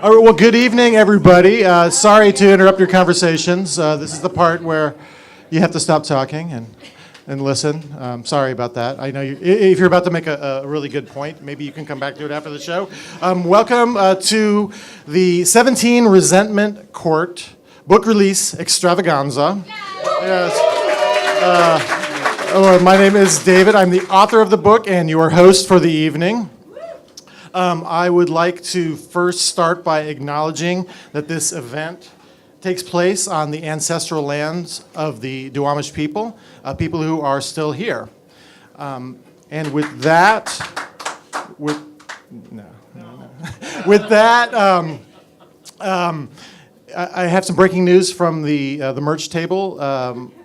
All right, well, good evening, everybody. Sorry to interrupt your conversations. This is the part where you have to stop talking and listen. Sorry about that. I know if you're about to make a really good point, maybe you can come back to it after the show. Welcome to the 17 Resentment Court book release extravaganza. Yes. My name is David. I'm the author of the book and your host for the evening. I would like to first start by acknowledging that this event takes place on the ancestral lands of the Duwamish people, people who are still here. And with that, with that, I have some breaking news from the merch table.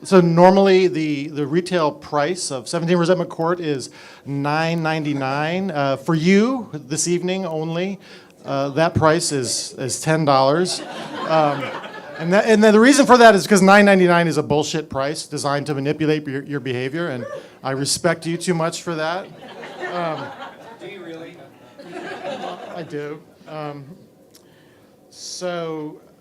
So normally the retail price of 17 Resentment Court is $9.99. For you this evening only, that price is $10. And then the reason for that is because $9.99 is a bullshit price designed to manipulate your behavior, and I respect you too much for that. Do you really? I do.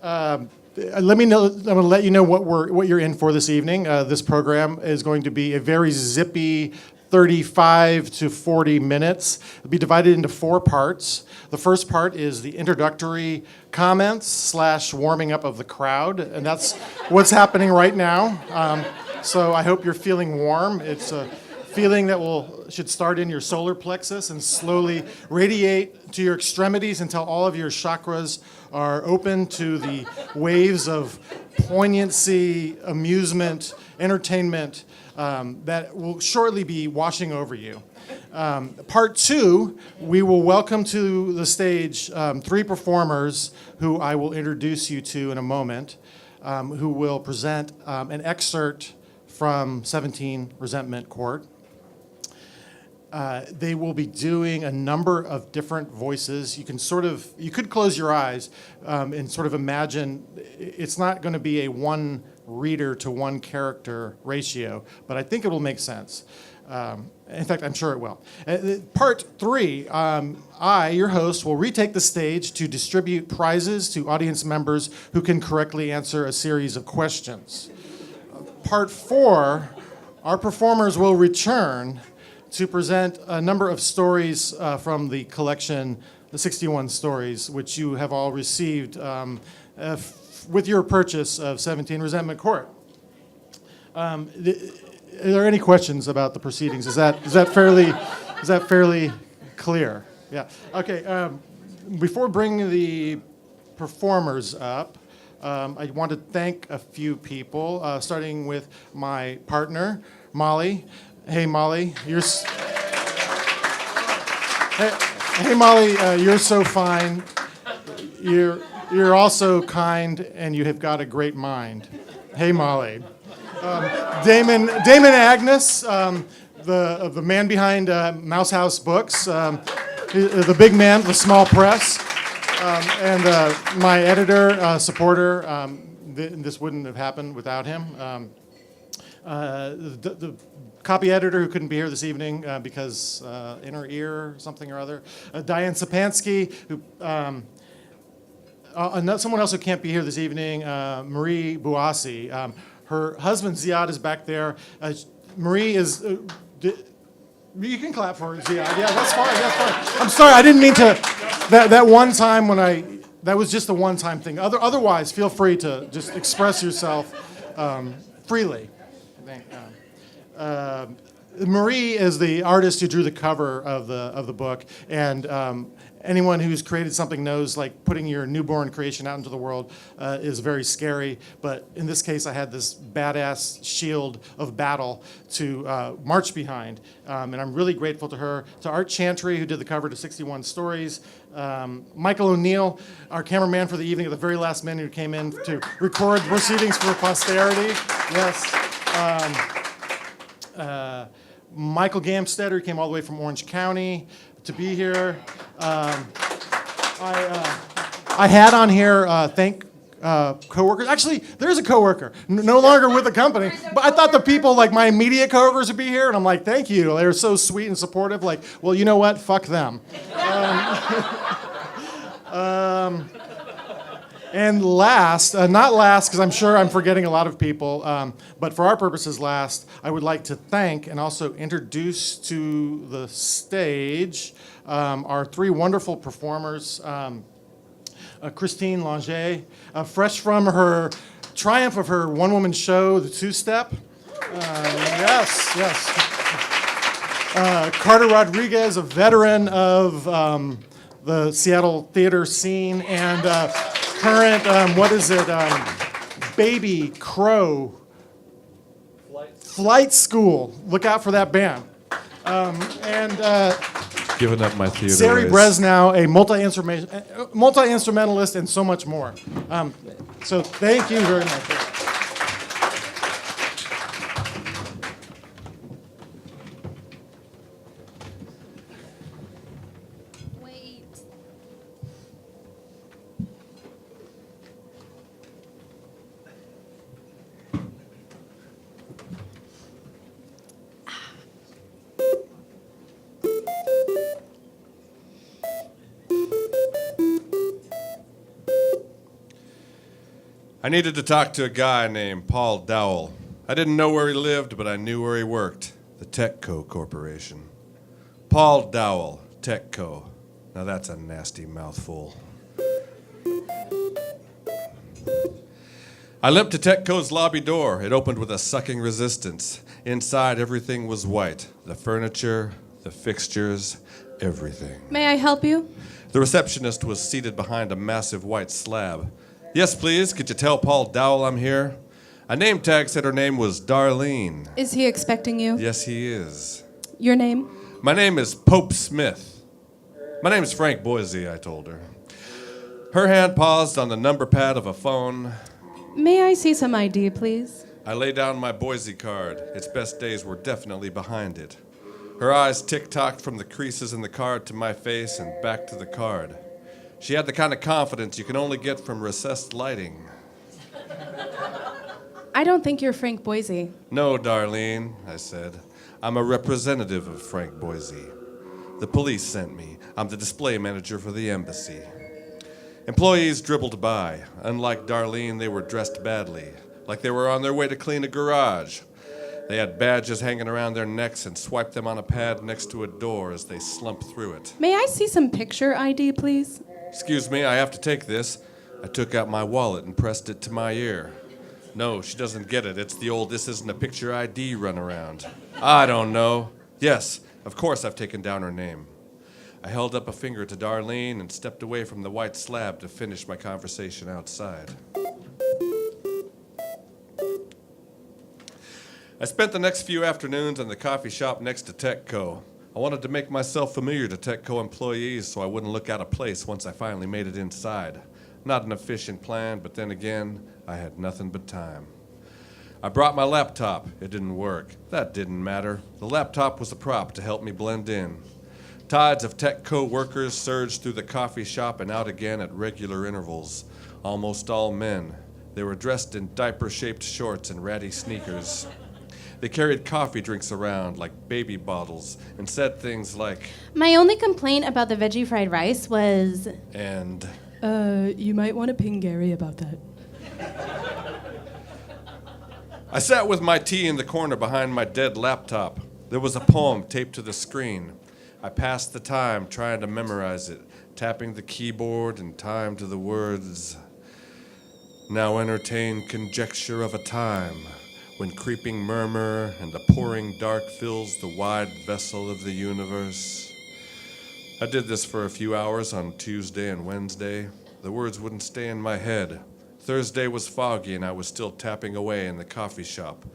Let me know. I'm going to let you know what you're in for this evening. This program is going to be a very zippy 35 to 40 minutes. It'll be divided into 4 parts. The first part is the introductory comments / warming up of the crowd, and that's what's happening right now. So I hope you're feeling warm. It's a feeling that should start in your solar plexus and slowly radiate to your extremities until all of your chakras are open to the waves of poignancy, amusement, entertainment that will shortly be washing over you. Part 2, we will welcome to the stage 3 performers who I will introduce you to in a moment, who will present an excerpt from 17 Resentment Court. They will be doing a number of different voices. You could close your eyes and sort of imagine it's not going to be a one reader to one character ratio, but I think it will make sense. In fact, I'm sure it will. Part 3, I, your host, will retake the stage to distribute prizes to audience members who can correctly answer a series of questions. Part 4, our performers will return to present a number of stories from the collection, the 61 stories, which you have all received with your purchase of 17 Resentment Court. Are there any questions about the proceedings? Is that fairly clear? Yeah. Okay. Before bringing the performers up, I want to thank a few people, starting with my partner, Molly. Hey, Molly, you're so fine. You're also kind, and you have got a great mind. Hey, Molly. Damon Agnes, the man behind Mouse House Books, the big man, the small press, and my editor, supporter. This wouldn't have happened without him. The copy editor who couldn't be here this evening because inner ear or something or other. Diane Sapansky, who someone else who can't be here this evening, Marie Bouassi. Her husband Ziad is back there. Marie is. You can clap for Ziad. Yeah, that's fine. I'm sorry, I didn't mean to. That one time that was just a one-time thing. Otherwise, feel free to just express yourself freely. Marie is the artist who drew the cover of the book, and anyone who's created something knows, like, putting your newborn creation out into the world is very scary. But in this case, I had this badass shield of battle to march behind, and I'm really grateful to her, to Art Chantry, who did the cover to 61 Stories, Michael O'Neill, our cameraman for the evening, at the very last minute, who came in to record proceedings for posterity. Yes. Michael Gamstetter came all the way from Orange County to be here. I had on here thank coworkers. Actually, there's a coworker, no longer with the company, but I thought the people, like my immediate coworkers, would be here, and I'm like, thank you. They're so sweet and supportive. Like, well, you know what? Fuck them. And last, not last, because I'm sure I'm forgetting a lot of people, but for our purposes last, I would like to thank and also introduce to the stage our three wonderful performers. Christine Longé, fresh from her triumph of her one-woman show, The Two-Step. Yes. Carter Rodriguez, a veteran of the Seattle theater scene, and current, Baby Crow Flight School. Look out for that band. Giving up my theater Sari ways. Breznau, a multi-instrumentalist, and so much more. So thank you very much. Wait. I needed to talk to a guy named Paul Dowell. I didn't know where he lived, but I knew where he worked. The Techco Corporation. Paul Dowell, Techco. Now that's a nasty mouthful. I limped to Techco's lobby door. It opened with a sucking resistance. Inside, everything was white. The furniture, the fixtures, everything. May I help you? The receptionist was seated behind a massive white slab. Yes, please. Could you tell Paul Dowell I'm here? A name tag said her name was Darlene. Is he expecting you? Yes, he is. Your name? My name is Pope Smith. My name is Frank Boise, I told her. Her hand paused on the number pad of a phone. May I see some ID, please? I lay down my Boise card. Its best days were definitely behind it. Her eyes tick-tocked from the creases in the card to my face and back to the card. She had the kind of confidence you can only get from recessed lighting. I don't think you're Frank Boise. No, Darlene, I said. I'm a representative of Frank Boise. The police sent me. I'm the display manager for the embassy. Employees dribbled by. Unlike Darlene, they were dressed badly, like they were on their way to clean a garage. They had badges hanging around their necks and swiped them on a pad next to a door as they slumped through it. May I see some picture ID, please? Excuse me, I have to take this. I took out my wallet and pressed it to my ear. No, she doesn't get it. It's the old "this isn't a picture ID" runaround. I don't know. Yes, of course I've taken down her name. I held up a finger to Darlene and stepped away from the white slab to finish my conversation outside. I spent the next few afternoons in the coffee shop next to Techco. I wanted to make myself familiar to Techco employees so I wouldn't look out of place once I finally made it inside. Not an efficient plan, but then again, I had nothing but time. I brought my laptop. It didn't work. That didn't matter. The laptop was a prop to help me blend in. Tides of Techco workers surged through the coffee shop and out again at regular intervals. Almost all men. They were dressed in diaper-shaped shorts and ratty sneakers. They carried coffee drinks around like baby bottles and said things like, My only complaint about the veggie fried rice was... and... You might want to ping Gary about that. I sat with my tea in the corner behind my dead laptop. There was a poem taped to the screen. I passed the time trying to memorize it, tapping the keyboard in time to the words. Now entertain conjecture of a time when creeping murmur and the pouring dark fills the wide vessel of the universe. I did this for a few hours on Tuesday and Wednesday. The words wouldn't stay in my head. Thursday was foggy and I was still tapping away in the coffee shop,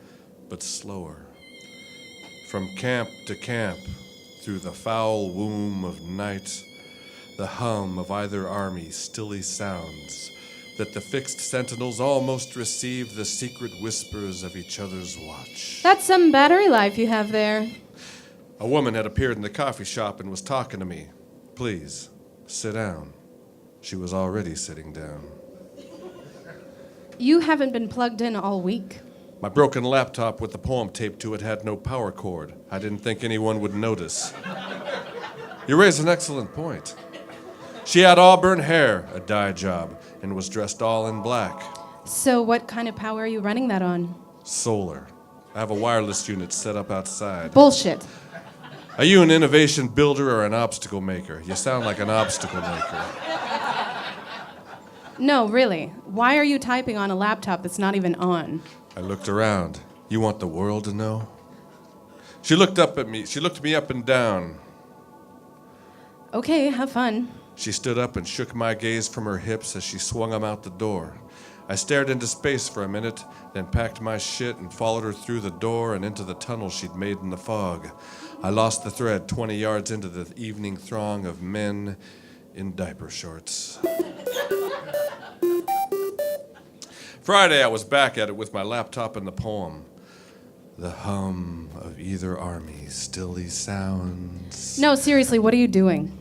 but slower. From camp to camp, through the foul womb of night, the hum of either army stilly sounds, that the fixed sentinels almost receive the secret whispers of each other's watch. That's some battery life you have there. A woman had appeared in the coffee shop and was talking to me. Please, sit down. She was already sitting down. You haven't been plugged in all week. My broken laptop with the poem taped to it had no power cord. I didn't think anyone would notice. You raise an excellent point. She had auburn hair, a dye job, and was dressed all in black. So what kind of power are you running that on? Solar. I have a wireless unit set up outside. Bullshit. Are you an innovation builder or an obstacle maker? You sound like an obstacle maker. No, really. Why are you typing on a laptop that's not even on? I looked around. You want the world to know? She looked up at me. She looked me up and down. Okay, have fun. She stood up and shook my gaze from her hips as she swung them out the door. I stared into space for a minute, then packed my shit and followed her through the door and into the tunnel she'd made in the fog. I lost the thread 20 yards into the evening throng of men in diaper shorts. Friday, I was back at it with my laptop and the poem. The hum of either army stilly sounds. No, seriously, what are you doing?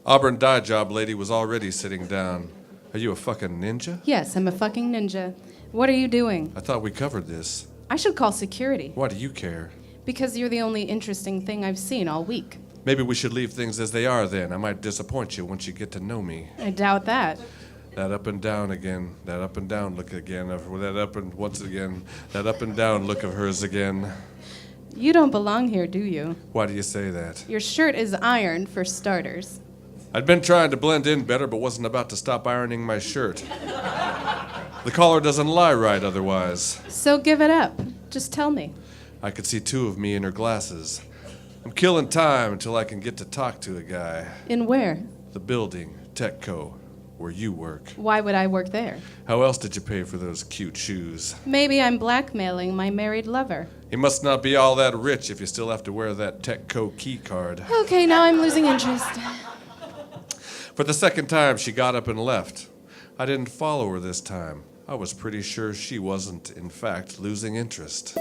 Auburn dye job lady was already sitting down. Are you a fucking ninja? Yes, I'm a fucking ninja. What are you doing? I thought we covered this. I should call security. Why do you care? Because you're the only interesting thing I've seen all week. Maybe we should leave things as they are then. I might disappoint you once you get to know me. I doubt that. That up and down again. That up and down look again. That up and once again. That up and down look of hers again. You don't belong here, do you? Why do you say that? Your shirt is ironed, for starters. I'd been trying to blend in better, but wasn't about to stop ironing my shirt. The collar doesn't lie right otherwise. So give it up. Just tell me. I could see two of me in her glasses. I'm killing time until I can get to talk to a guy. In where? The building, TechCo, where you work. Why would I work there? How else did you pay for those cute shoes? Maybe I'm blackmailing my married lover. He must not be all that rich if you still have to wear that TechCo key card. Okay, now I'm losing interest. For the second time, she got up and left. I didn't follow her this time. I was pretty sure she wasn't, in fact, losing interest.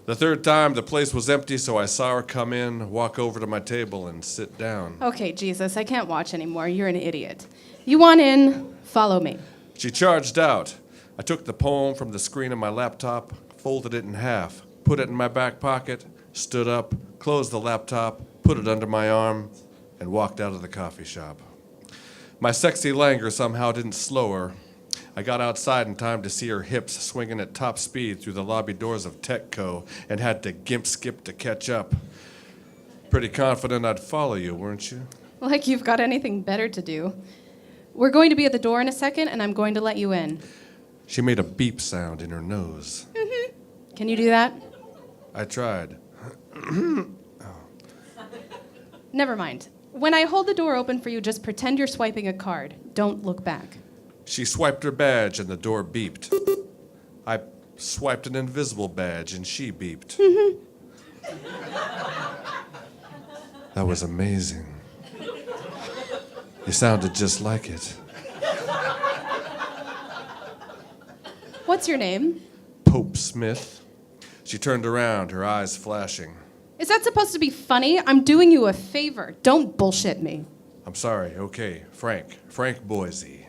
The third time, the place was empty, so I saw her come in, walk over to my table, and sit down. Okay, Jesus, I can't watch anymore. You're an idiot. You want in? Follow me. She charged out. I took the poem from the screen of my laptop, folded it in half, put it in my back pocket, stood up, closed the laptop, put it under my arm, and walked out of the coffee shop. My sexy languor somehow didn't slow her. I got outside in time to see her hips swinging at top speed through the lobby doors of TechCo and had to gimp skip to catch up. Pretty confident I'd follow you, weren't you? Like you've got anything better to do. We're going to be at the door in a second, and I'm going to let you in. She made a beep sound in her nose. Can you do that? I tried. Never mind. When I hold the door open for you, just pretend you're swiping a card. Don't look back. She swiped her badge and the door beeped. I swiped an invisible badge and she beeped. That was amazing. You sounded just like it. What's your name? Pope Smith. She turned around, her eyes flashing. Is that supposed to be funny? I'm doing you a favor. Don't bullshit me. I'm sorry, okay. Frank Boise.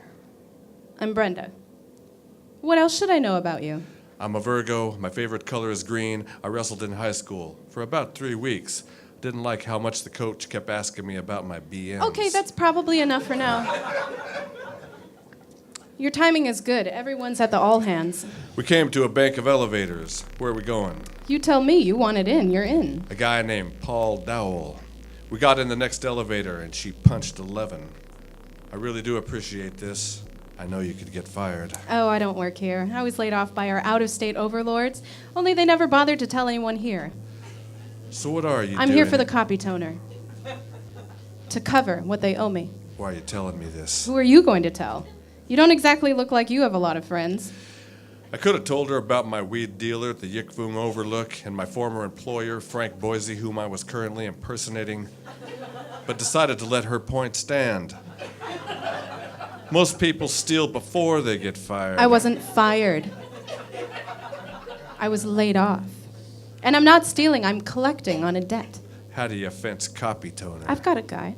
I'm Brenda. What else should I know about you? I'm a Virgo. My favorite color is green. I wrestled in high school for about 3 weeks. Didn't like how much the coach kept asking me about my BMs. Okay, that's probably enough for now. Your timing is good. Everyone's at the all hands. We came to a bank of elevators. Where are we going? You tell me. You want it in. You're in. A guy named Paul Dowell. We got in the next elevator and she punched 11. I really do appreciate this. I know you could get fired. Oh, I don't work here. I was laid off by our out-of-state overlords, only they never bothered to tell anyone here. So what are you I'm doing? here for the copy toner. To cover what they owe me. Why are you telling me this? Who are you going to tell? You don't exactly look like you have a lot of friends. I could have told her about my weed dealer at the Yikvung Overlook and my former employer, Frank Boise, whom I was currently impersonating, but decided to let her point stand. Most people steal before they get fired. I wasn't fired. I was laid off. And I'm not stealing, I'm collecting on a debt. How do you fence copy toner? I've got a guy.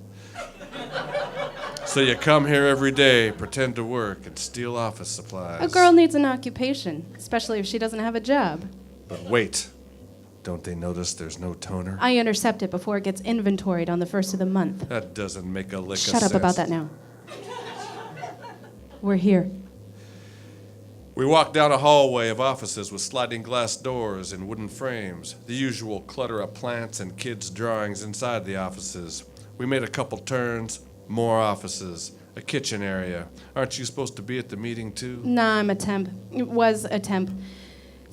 So you come here every day, pretend to work, and steal office supplies. A girl needs an occupation, especially if she doesn't have a job. But wait. Don't they notice there's no toner? I intercept it before it gets inventoried on the first of the month. That doesn't make a lick of sense. Shut up about that now. We're here. We walked down a hallway of offices with sliding glass doors and wooden frames, the usual clutter of plants and kids' drawings inside the offices. We made a couple turns, more offices, a kitchen area. Aren't you supposed to be at the meeting too? Nah, I'm a temp. It was a temp.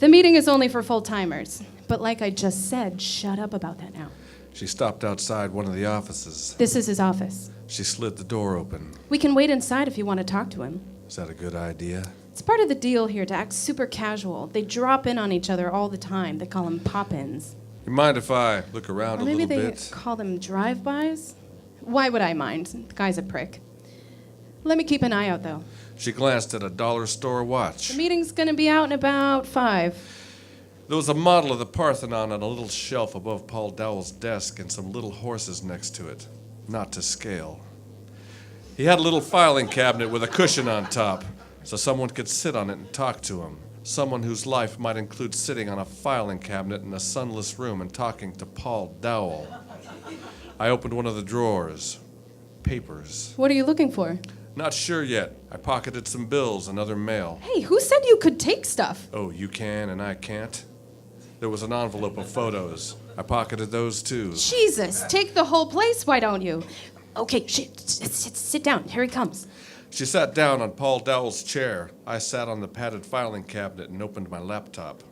The meeting is only for full-timers. But like I just said, shut up about that now. She stopped outside one of the offices. This is his office. She slid the door open. We can wait inside if you want to talk to him. Is that a good idea? It's part of the deal here to act super casual. They drop in on each other all the time. They call them pop-ins. You mind if I look around Or a maybe little they bit? call them drive-bys? Why would I mind? The guy's a prick. Let me keep an eye out, though. She glanced at a dollar store watch. The meeting's gonna be out in about 5. There was a model of the Parthenon on a little shelf above Paul Dowell's desk and some little horses next to it, not to scale. He had a little filing cabinet with a cushion on top, so someone could sit on it and talk to him. Someone whose life might include sitting on a filing cabinet in a sunless room and talking to Paul Dowell. I opened one of the drawers. Papers. What are you looking for? Not sure yet. I pocketed some bills and other mail. Hey, who said you could take stuff? Oh, you can and I can't? There was an envelope of photos. I pocketed those too. Jesus, take the whole place, why don't you? Okay, sit down. Here he comes. She sat down on Paul Dowell's chair. I sat on the padded filing cabinet and opened my laptop.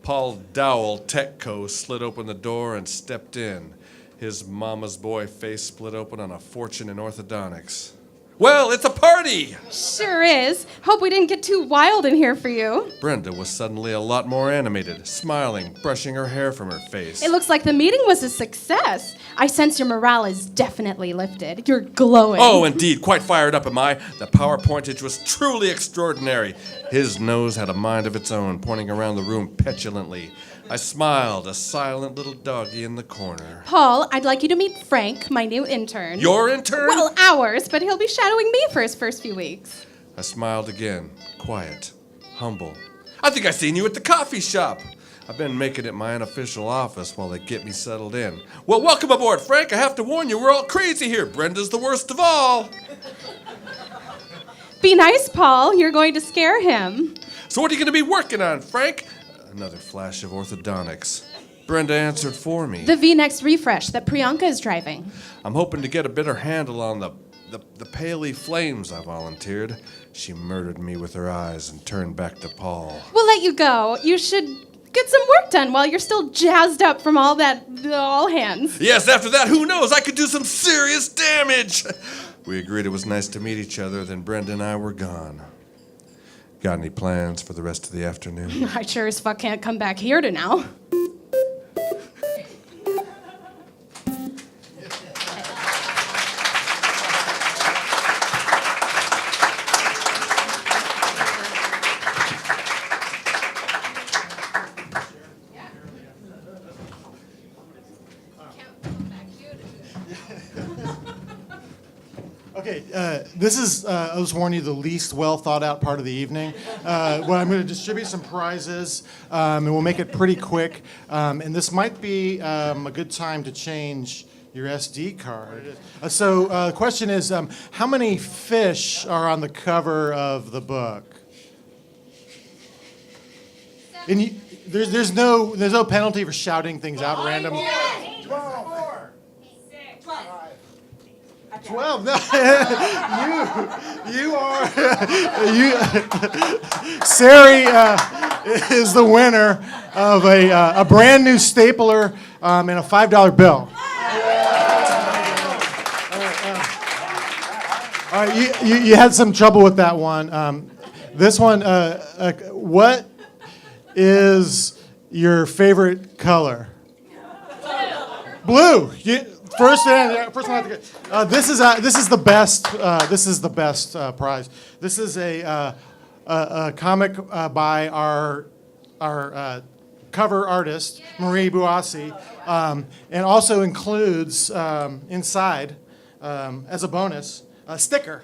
Paul Dowell, Techco, slid open the door and stepped in. His mama's boy face split open on a fortune in orthodontics. Well, it's a party! Sure is. Hope we didn't get too wild in here for you. Brenda was suddenly a lot more animated, smiling, brushing her hair from her face. It looks like the meeting was a success. I sense your morale is definitely lifted. You're glowing. Oh, indeed, quite fired up am I. The PowerPointage was truly extraordinary. His nose had a mind of its own, pointing around the room petulantly. I smiled, a silent little doggy in the corner. Paul, I'd like you to meet Frank, my new intern. Your intern? Well, ours, but he'll be shadowing me for his first few weeks. I smiled again, quiet, humble. I think I seen you at the coffee shop. I've been making it my unofficial office while they get me settled in. Well, welcome aboard, Frank. I have to warn you, we're all crazy here. Brenda's the worst of all. Be nice, Paul. You're going to scare him. So what are you going to be working on, Frank? Another flash of orthodontics. Brenda answered for me. The V-Next refresh that Priyanka is driving. I'm hoping to get a better handle on the paley flames, I volunteered. She murdered me with her eyes and turned back to Paul. We'll let you go. You should get some work done while you're still jazzed up from all that all hands. Yes, after that, who knows? I could do some serious damage. We agreed it was nice to meet each other, then Brenda and I were gone. Got any plans for the rest of the afternoon? I sure as fuck can't come back here to now. Okay, this is, I'll just warn you, the least well thought out part of the evening. Well, I'm going to distribute some prizes, and we'll make it pretty quick. And this might be a good time to change your SD card. So the question is, how many fish are on the cover of the book? And there's no penalty for shouting things out random. 12. No, you are Sari is the winner of a brand new stapler and a $5 bill. All right, you had some trouble with that one. This one, what is your favorite color? Blue. First one. This is the best. This is the best prize. This is a comic by our cover artist Marie Bouassi, and also includes inside as a bonus a sticker,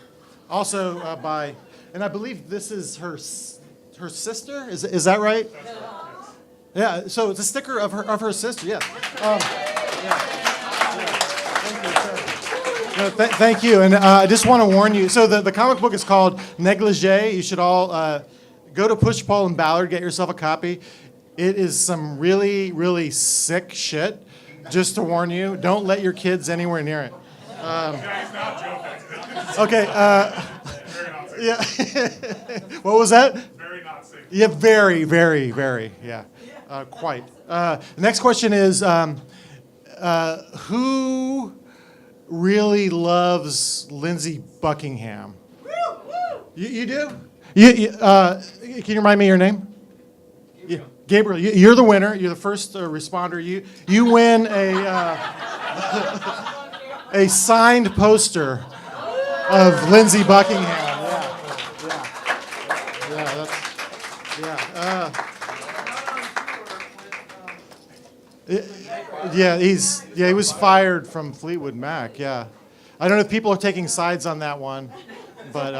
also by, and I believe this is her sister. Is that right? Yeah, so it's a sticker of her sister, yes. No, thank you, and I just want to warn you. So the comic book is called Negligee. You should all go to Push Pull and Ballard, get yourself a copy. It is some really, really sick shit. Just to warn you, don't let your kids anywhere near it. Okay. Yeah. What was that? Very not safe. Yeah, very, very, very. Yeah, quite. Next question is, who really loves Lindsey Buckingham? You do? Can you remind me your name? Yeah. Gabriel, you're the winner. You're the first responder. You win a signed poster of Lindsey Buckingham. He was fired from Fleetwood Mac. Yeah, I don't know if people are taking sides on that one, but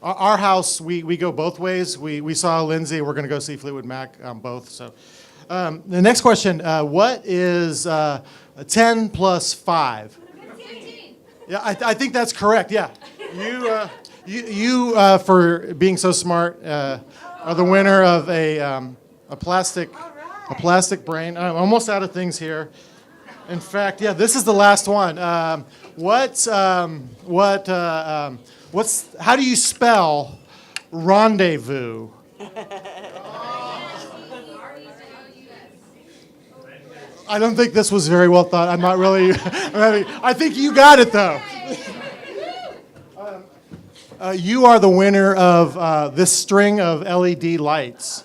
our house we go both ways. We saw Lindsey. We're going to go see Fleetwood Mac both. So the next question: what is 10 plus 5? 15. Yeah, I think that's correct. Yeah, you for being so smart are the winner of a plastic brain. I'm almost out of things here. In fact, yeah, this is the last one. How do you spell rendezvous? I don't think this was very well thought. I'm not really. I think you got it though. You are the winner of this string of LED lights.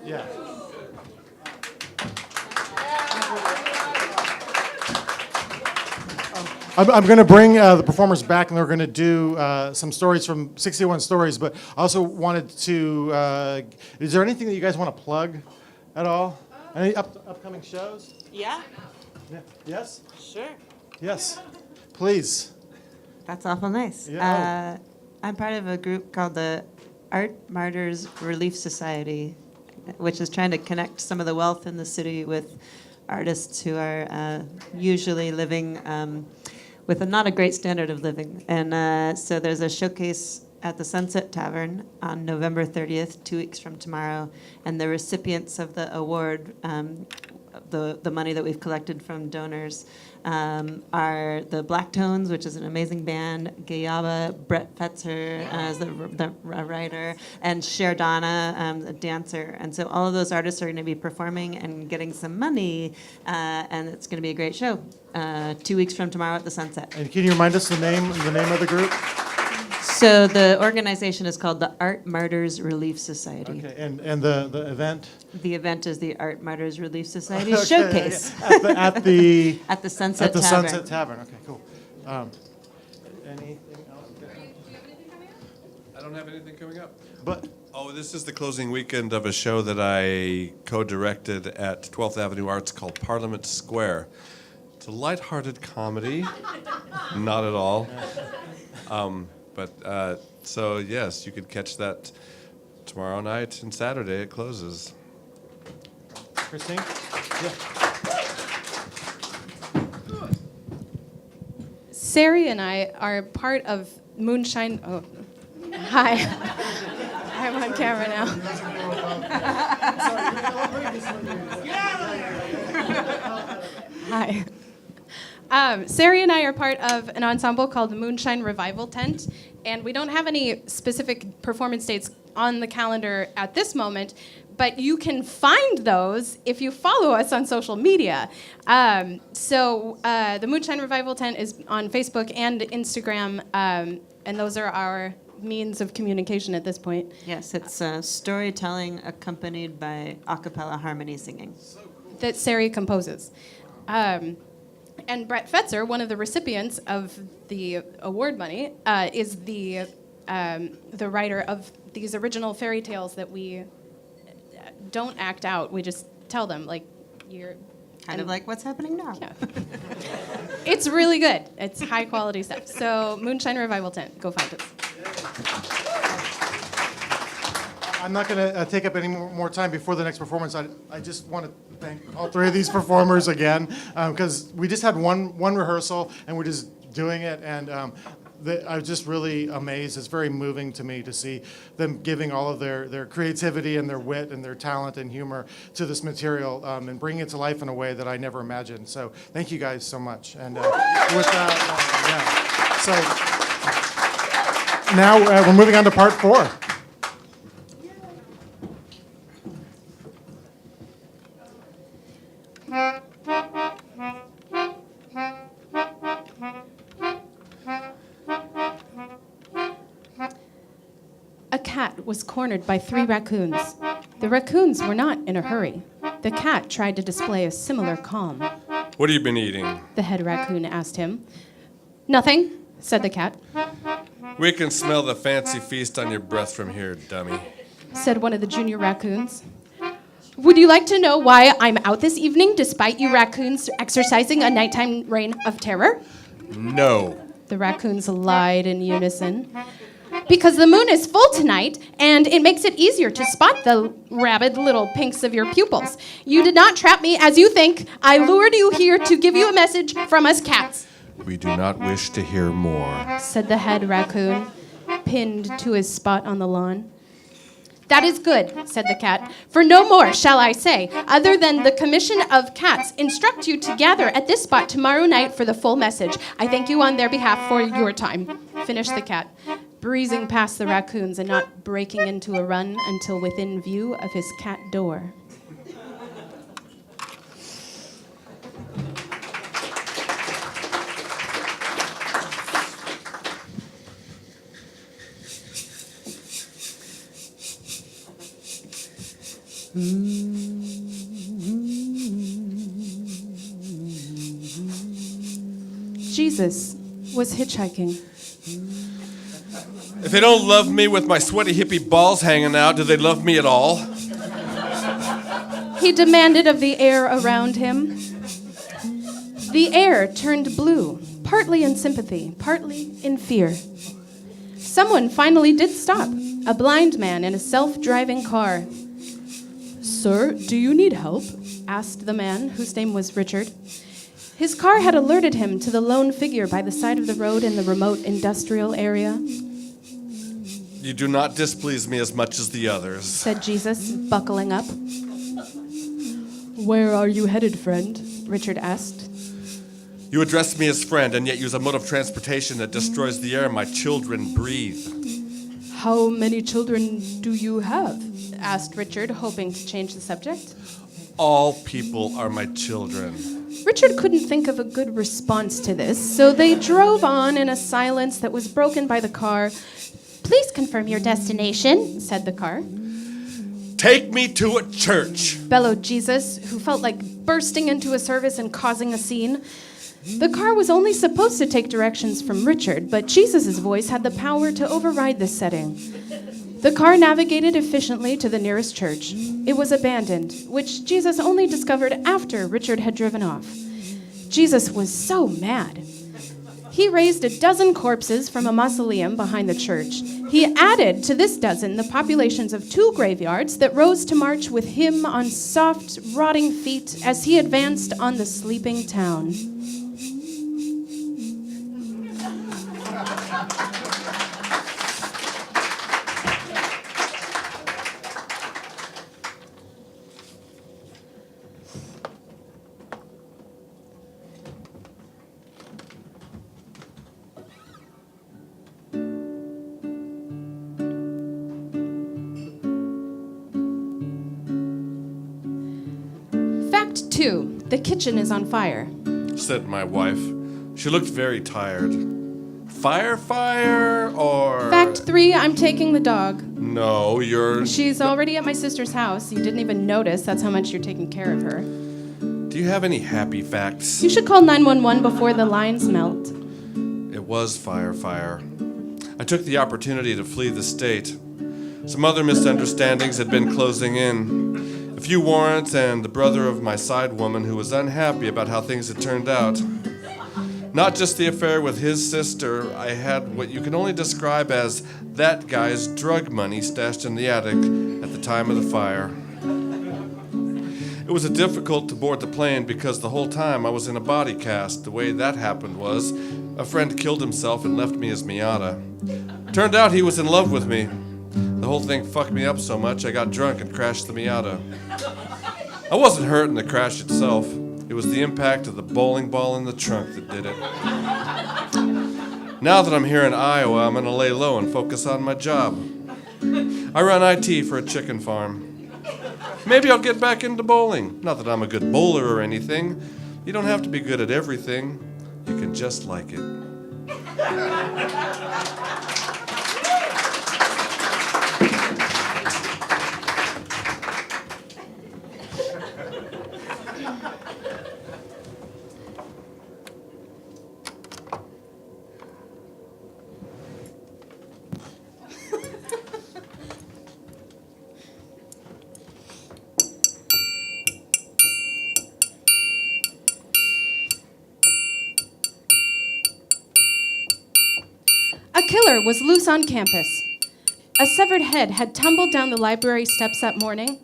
Yeah. I'm going to bring the performers back, and they're going to do some stories from 61 Stories. But I also wanted to. Is there anything that you guys want to plug at all? Any upcoming shows? Yeah, Yes. sure. Yes. Please. That's awful nice. Yeah. I'm part of a group called the Art Martyrs Relief Society, which is trying to connect some of the wealth in the city with artists who are usually living with not a great standard of living. And so there's a showcase at the Sunset Tavern on November 30th, 2 weeks from tomorrow. And the recipients of the award, the money that we've collected from donors, are the Black Tones, which is an amazing band, Gayaba, Brett Fetzer as the writer, and Sherdana, a dancer. And so all of those artists are going to be performing and getting some money, and it's going to be a great show. 2 weeks from tomorrow at the Sunset. And can you remind us the name of the group? So the organization is called the Art Martyrs Relief Society. Okay. And the event? The event is the Art Martyrs Relief Society Okay, Showcase at the at the Sunset at the Tavern. Sunset Tavern. Okay, cool. Anything else? I don't have anything coming up. But Oh, this is the closing weekend of a show that I co-directed at 12th Avenue Arts called Parliament Square. It's a lighthearted comedy, not at all. So yes, you could catch that tomorrow night and Saturday. It closes. Christine? Yeah. Sari and I are part of Moonshine. Oh, hi. I'm on camera now. Hi. Sari and I are part of an ensemble called the Moonshine Revival Tent, and we don't have any specific performance dates on the calendar at this moment, but you can find those if you follow us on social media. The Moonshine Revival Tent is on Facebook and Instagram, and those are our means of communication at this point. Yes, it's storytelling accompanied by a cappella harmony singing. That Sari composes. And Brett Fetzer, one of the recipients of the award money, is the writer of these original fairy tales that we don't act out. We just tell them, like, you're... Kind of like what's happening now. Yeah. It's really good. It's high quality stuff. So Moonshine Revival Tent, go find us. I'm not going to take up any more time before the next performance. I just want to thank all three of these performers again, because we just had one rehearsal, and we're just doing it, and I was just really amazed. It's very moving to me to see them giving all of their creativity and their wit and their talent and humor to this material, and bringing it to life in a way that I never imagined. So thank you guys so much. And with that, So now we're moving on to part 4. A cat was cornered by 3 raccoons. The raccoons were not in a hurry. The cat tried to display a similar calm. What have you been eating? The head raccoon asked him. Nothing, said the cat, We can smell the fancy feast on your breath from here, dummy. said one of the junior raccoons. Would you like to know why I'm out this evening despite you raccoons exercising a nighttime reign of terror? No. The raccoons lied in unison. Because the moon is full tonight, and it makes it easier to spot the rabid little pinks of your pupils. You did not trap me as you think. I lured you here to give you a message from us cats, We do not wish to hear more. said the head raccoon, pinned to his spot on the lawn. That is good, said the cat, for no more shall I say, other than the commission of cats instruct you to gather at this spot tomorrow night for the full message. I thank you on their behalf for your time, finished the cat, breezing past the raccoons and not breaking into a run until within view of his cat door. Jesus was hitchhiking. If they don't love me with my sweaty hippie balls hanging out, do they love me at all? He demanded of the air around him. The air turned blue, partly in sympathy, partly in fear. Someone finally did stop, a blind man in a self-driving car. Sir, do you need help? Asked the man, whose name was Richard. His car had alerted him to the lone figure by the side of the road in the remote industrial area, You do not displease me as much as the others. said Jesus, buckling up. Where are you headed, friend? Richard asked. You address me as friend and yet use a mode of transportation that destroys the air my children breathe. How many children do you have? Asked Richard, hoping to change the subject. All people are my children. Richard couldn't think of a good response to this, so they drove on in a silence that was broken by the car. Please confirm your destination, said the car. Take me to a church. Bellowed Jesus, who felt like bursting into a service and causing a scene. The car was only supposed to take directions from Richard, but Jesus' voice had the power to override this setting. The car navigated efficiently to the nearest church. It was abandoned, which Jesus only discovered after Richard had driven off. Jesus was so mad. He raised a dozen corpses from a mausoleum behind the church. He added to this dozen the populations of 2 graveyards that rose to march with him on soft, rotting feet as he advanced on the sleeping town. Fact 2. The kitchen is on fire. Said my wife. She looked very tired. Fire, or... Fact 3. I'm taking the dog. No, you're... She's already at my sister's house. You didn't even notice. That's how much you're taking care of her. Do you have any happy facts? You should call 911 before the lines melt. It was fire. I took the opportunity to flee the state. Some other misunderstandings had been closing in. A few warrants and the brother of my side woman who was unhappy about how things had turned out. Not just the affair with his sister, I had what you can only describe as that guy's drug money stashed in the attic at the time of the fire. It was difficult to board the plane because the whole time I was in a body cast. The way that happened was a friend killed himself and left me his Miata. Turned out he was in love with me. The whole thing fucked me up so much I got drunk and crashed the Miata. I wasn't hurt in the crash itself. It was the impact of the bowling ball in the trunk that did it. Now that I'm here in Iowa, I'm gonna lay low and focus on my job. I run IT for a chicken farm. Maybe I'll get back into bowling. Not that I'm a good bowler or anything. You don't have to be good at everything. You can just like it. A killer was loose on campus. A severed head had tumbled down the library steps that morning.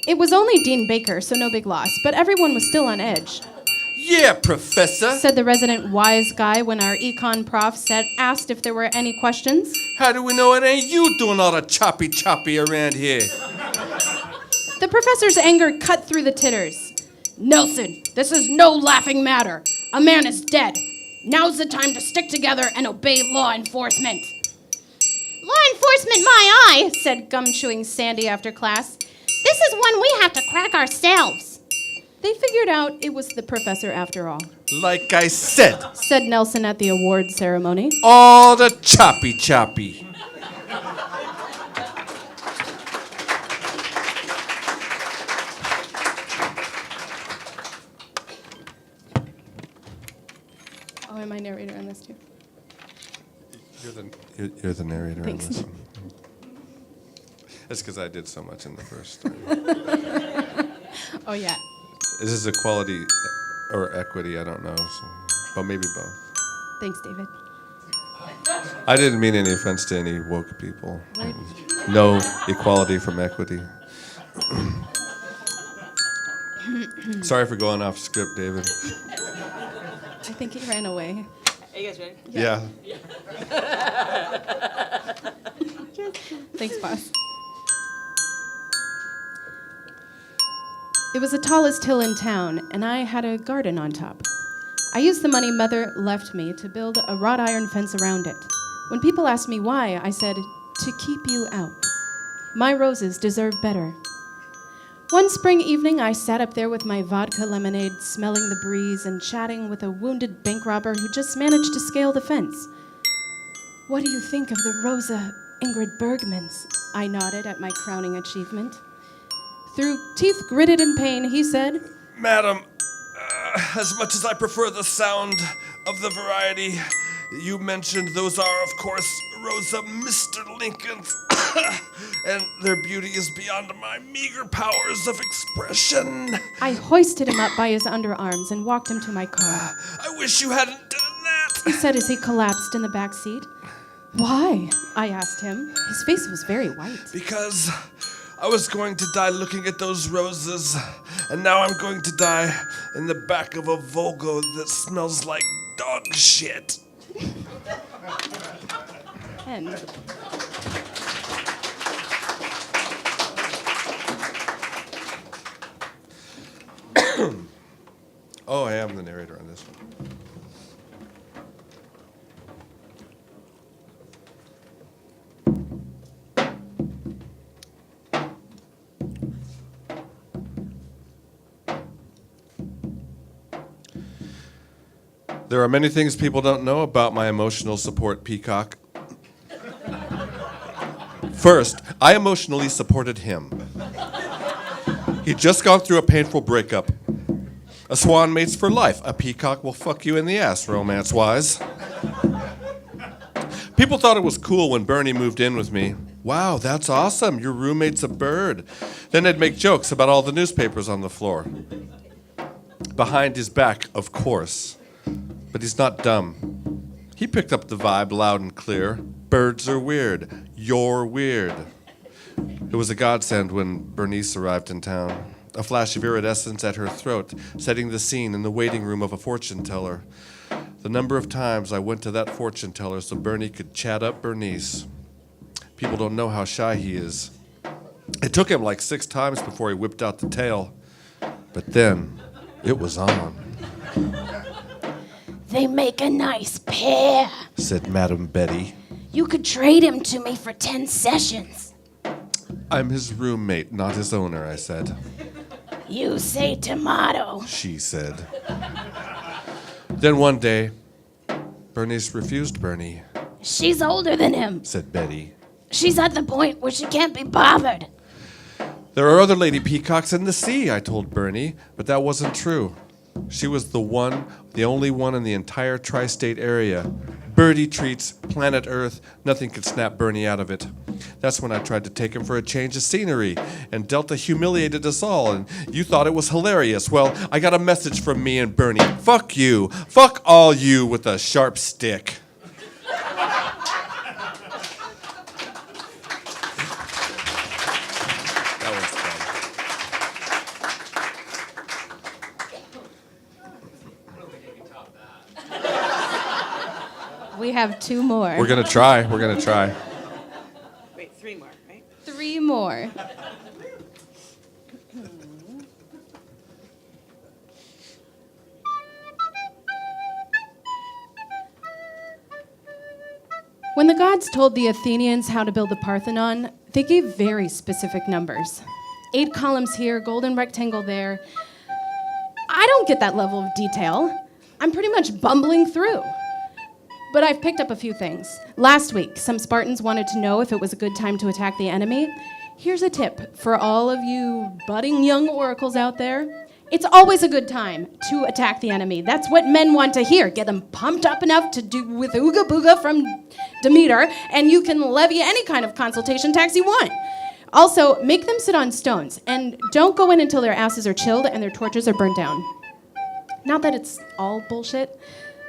It was only Dean Baker, so no big loss, but everyone was still on edge, Yeah, Professor. said the resident wise guy when our econ prof asked if there were any questions. How do we know it ain't you doing all the choppy around here? The professor's anger cut through the titters. Nelson, this is no laughing matter. A man is dead. Now's the time to stick together and obey law enforcement. Law enforcement, my eye, said gum-chewing Sandy after class. This is one we have to crack ourselves. They figured out it was the professor after all, Like I said, said Nelson at the award ceremony. all the choppy. Oh, am I narrator on this too? You're the narrator Thanks. on this one. That's because I did so much in the first story. Oh, yeah. Is this equality or equity? I don't know. So, but maybe both. Thanks, David. I didn't mean any offense to any woke people. No equality from equity. Sorry for going off script, David. I think he ran away. Are you guys ready? Yeah. Thanks, boss. It was the tallest hill in town, and I had a garden on top. I used the money Mother left me to build a wrought iron fence around it. When people asked me why, I said, to keep you out. My roses deserve better. One spring evening, I sat up there with my vodka lemonade, smelling the breeze and chatting with a wounded bank robber who just managed to scale the fence. What do you think of the Rosa Ingrid Bergmans? I nodded at my crowning achievement. Through teeth gritted in pain, he said, Madam, as much as I prefer the sound of the variety you mentioned, those are, of course, Rosa Mr. Lincoln's, and their beauty is beyond my meager powers of expression. I hoisted him up by his underarms and walked him to my car. I wish you hadn't done that. He said as he collapsed in the back seat. Why? I asked him. His face was very white. Because I was going to die looking at those roses, and now I'm going to die in the back of a Volvo that smells like dog shit. And Oh, I am the narrator on this one. There are many things people don't know about my emotional support peacock. First, I emotionally supported him. He'd just gone through a painful breakup. A swan mates for life. A peacock will fuck you in the ass, romance-wise. People thought it was cool when Bernie moved in with me. Wow, that's awesome. Your roommate's a bird. Then they'd make jokes about all the newspapers on the floor. Behind his back, of course. but he's not dumb. He picked up the vibe loud and clear. Birds are weird. You're weird. It was a godsend when Bernice arrived in town. A flash of iridescence at her throat, setting the scene in the waiting room of a fortune teller. The number of times I went to that fortune teller so Bernie could chat up Bernice. People don't know how shy he is. It took him like 6 times before he whipped out the tail. But then, it was on, They make a nice pair. said Madam Betty. You could trade him to me for 10 sessions. I'm his roommate, not his owner, I said. You say tomato. She said. Then one day, Bernice refused Bernie, She's older than him. said Betty. She's at the point where she can't be bothered. There are other lady peacocks in the sea, I told Bernie, but that wasn't true. She was the only one in the entire tri-state area. Birdie treats, planet Earth, nothing could snap Bernie out of it. That's when I tried to take him for a change of scenery, and Delta humiliated us all, and you thought it was hilarious. Well, I got a message from me and Bernie. Fuck you. Fuck all you with a sharp stick. That was fun. We have 2 more. We're gonna try. We're gonna try. Wait, 3 more, right? 3 more. When the gods told the Athenians how to build the Parthenon, they gave very specific numbers. 8 columns here, golden rectangle there. I don't get that level of detail. I'm pretty much bumbling through. But I've picked up a few things. Last week, some Spartans wanted to know if it was a good time to attack the enemy. Here's a tip for all of you budding young oracles out there. It's always a good time to attack the enemy. That's what men want to hear. Get them pumped up enough to do with Ooga Booga from Demeter, and you can levy any kind of consultation tax you want. Also, make them sit on stones, and don't go in until their asses are chilled and their torches are burnt down. Not that it's all bullshit.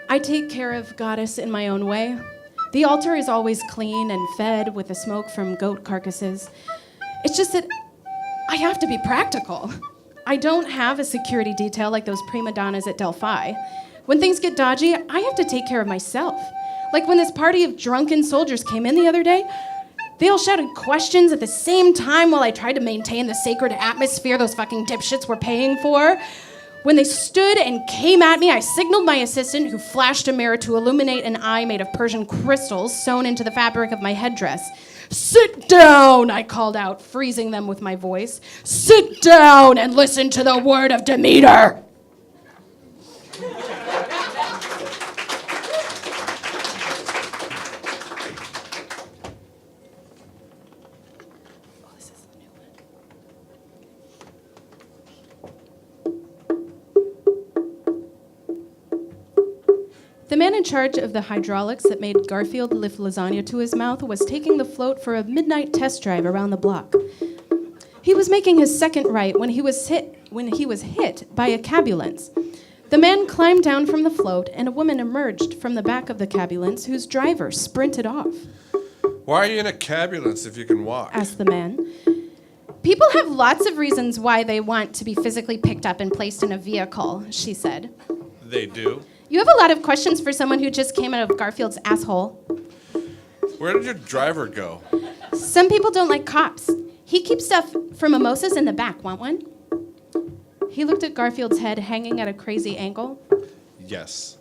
I take care of Goddess in my own way. The altar is always clean and fed with the smoke from goat carcasses. It's just that I have to be practical. I don't have a security detail like those prima donnas at Delphi. When things get dodgy, I have to take care of myself. Like when this party of drunken soldiers came in the other day, they all shouted questions at the same time while I tried to maintain the sacred atmosphere those fucking dipshits were paying for. When they stood and came at me, I signaled my assistant, who flashed a mirror to illuminate an eye made of Persian crystals sewn into the fabric of my headdress. "Sit down," I called out, freezing them with my voice. "Sit down and listen to the word of Demeter." The man in charge of the hydraulics that made Garfield lift lasagna to his mouth was taking the float for a midnight test drive around the block. He was making his second right when he was hit by a cabulance. The man climbed down from the float, and a woman emerged from the back of the cabulance whose driver sprinted off. Why are you in a cabulance if you can walk? Asked the man. People have lots of reasons why they want to be physically picked up and placed in a vehicle, she said. They do. You have a lot of questions for someone who just came out of Garfield's asshole. Where did your driver go? Some people don't like cops. He keeps stuff for mimosas in the back. Want one? He looked at Garfield's head hanging at a crazy angle. Yes.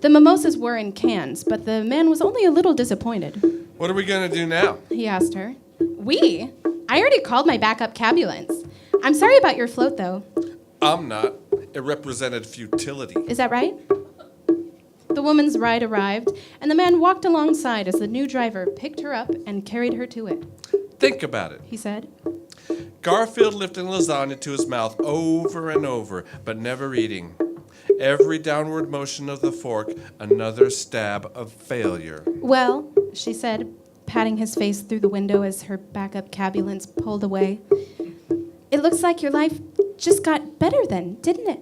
The mimosas were in cans, but the man was only a little disappointed. What are we gonna do now? He asked her. I already called my backup cabulance. I'm sorry about your float, though. I'm not. It represented futility. Is that right? The woman's ride arrived, and the man walked alongside as the new driver picked her up and carried her to it. Think about it. He said. Garfield lifting lasagna to his mouth over and over, but never eating. Every downward motion of the fork, another stab of failure. Well, she said, patting his face through the window as her backup cabulance pulled away. It looks like your life just got better then, didn't it?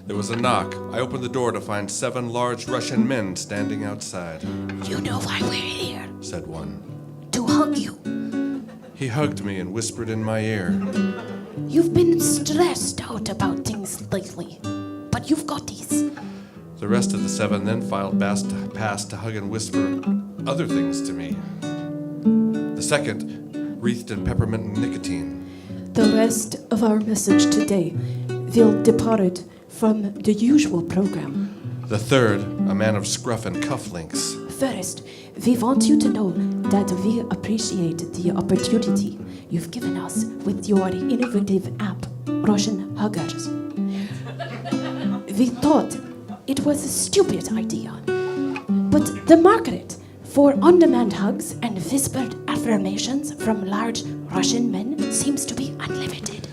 There was a knock. I opened the door to find 7 large Russian men standing outside, You know why we're here? said one. To hug you. He hugged me and whispered in my ear. You've been stressed out about things lately, but you've got these. The rest of the 7 then filed past to hug and whisper other things to me. The second, wreathed in peppermint and nicotine. The rest of our message today will depart from the usual program. The third, a man of scruff and cufflinks. First, we want you to know that we appreciate the opportunity you've given us with your innovative app, Russian Huggers. We thought it was a stupid idea, but the market for on-demand hugs and whispered affirmations from large Russian men seems to be unlimited.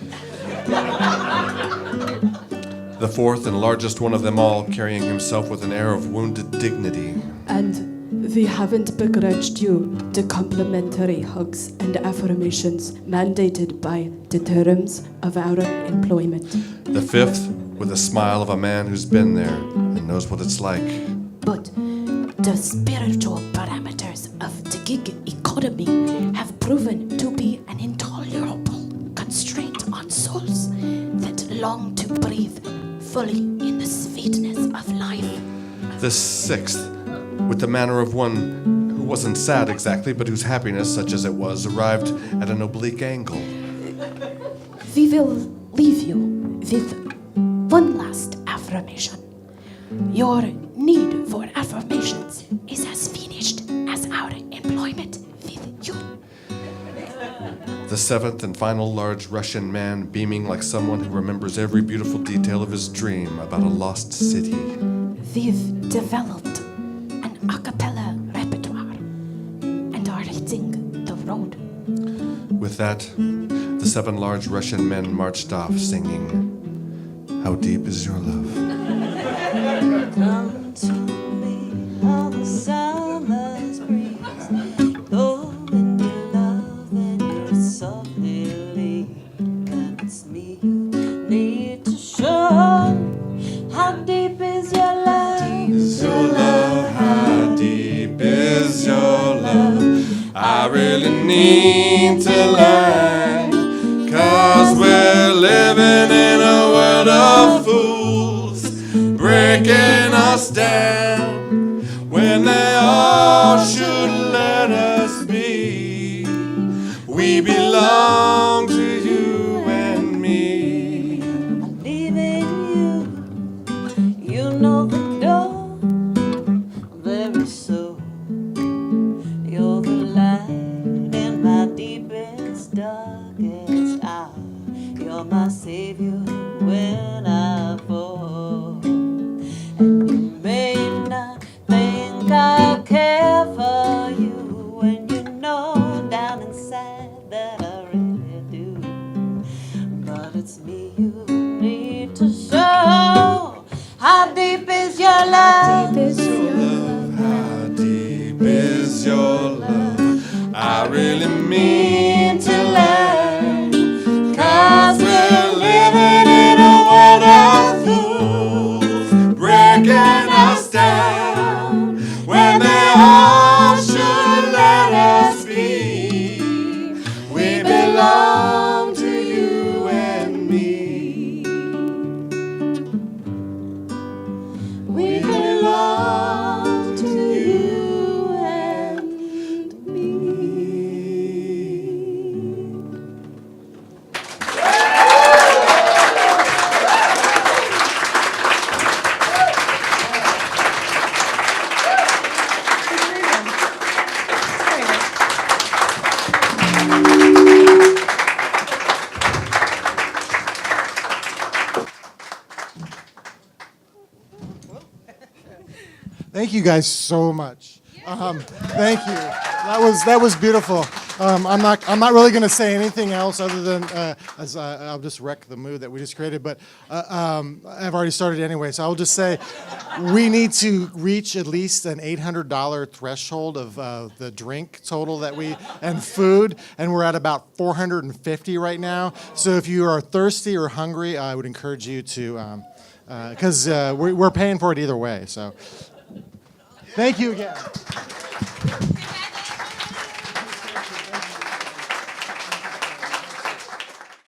The fourth and largest one of them all, carrying himself with an air of wounded dignity. And we haven't begrudged you the complimentary hugs and affirmations mandated by the terms of our employment. The fifth, with a smile of a man who's been there and knows what it's like. But the spiritual parameters of the gig economy have proven to be an intolerable constraint on souls that long to breathe fully in the sweetness of life. The sixth, with the manner of one who wasn't sad exactly, but whose happiness, such as it was, arrived at an oblique angle. We will leave you with one last affirmation. Your need for affirmations is as finished as our employment with you. The seventh and final large Russian man, beaming like someone who remembers every beautiful detail of his dream about a lost city. We've developed an a cappella repertoire and are hitting the road. With that, the 7 large Russian men marched off, singing, "How deep is your love?" Come to me on the summer's breeze. Oh, when you love and you're softly leave. And it's me you need to show. How deep is your love? Is your love, how deep is your love? I really need to learn, 'cause we're living in a world of fools, breaking us down when they all should let us be. We belong to you and me. I'm leaving you. You know the door. Very so. You're the light in my deepest, darkest hour. You're my savior when I fall. And you may not think I care for you when you know down inside that I really do. But it's me you need to show. How deep is your love? How deep is your love? I really mean to learn, 'cause we're living in a world of fools, breaking us down when they all should let us be. We belong to you and me. We belong to you and me. Thank you guys so much. Thank you. That was beautiful. I'm not really going to say anything else other than I'll just wreck the mood that we just created. But I've already started anyway, so I'll just say we need to reach at least an $800 threshold of the drink total and food, and we're at about 450 right now. So if you are thirsty or hungry, I would encourage you to because we're paying for it either way. So, thank you again.